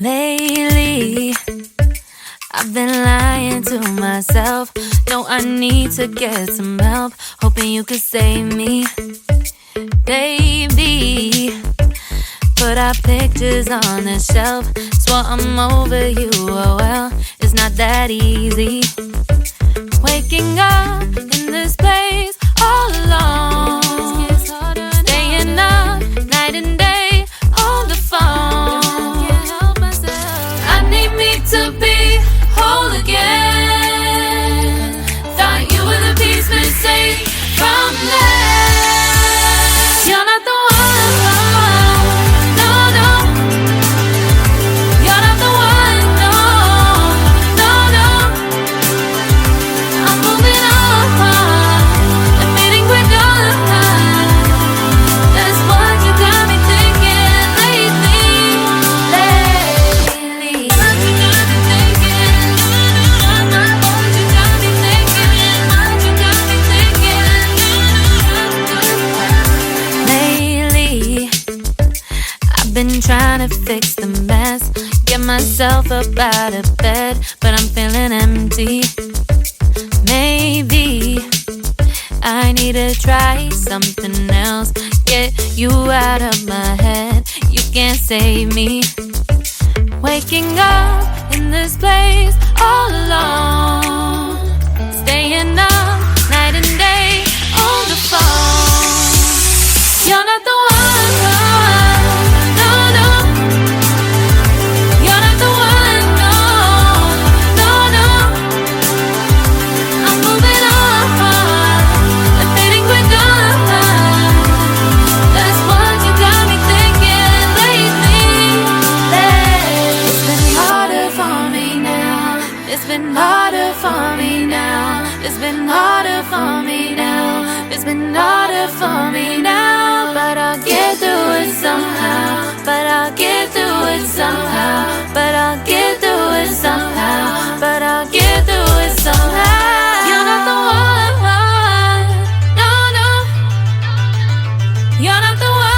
Lately, I've been lying to myself. No, I need to get some help. Hoping you could save me, baby. Put our pictures on the shelf. Swore I'm over you, oh well, it's not that easy. Waking up in this place all alone, staying up night and day on the phone. I need me to be whole again. Thought you were the piece missing from that. You're not the one, no, no. You're not the one, no, no, no. I'm moving on, admitting we're done. That's what you got me thinking lately. What you got me thinking. What you got me thinking. What you got me thinking. Lately, I've been trying to fix the mess, get myself up out of bed, but I'm feeling empty. Maybe I need to try something else. Get you out of my head, you can't save me. Waking up in this place all alone, staying up night and day on the phone. You're not the one, no, no. You're not the one, no, no, no. I'm moving on, admitting we're done. That's what you got me thinking lately. It's been harder for me now. It's been harder for me now. It's been harder for me now. It's been harder for me now. But I'll get through it somehow. But I'll get through it somehow. But I'll get through it somehow. But I'll get through it somehow. You're not the one, no, no. You're not the one.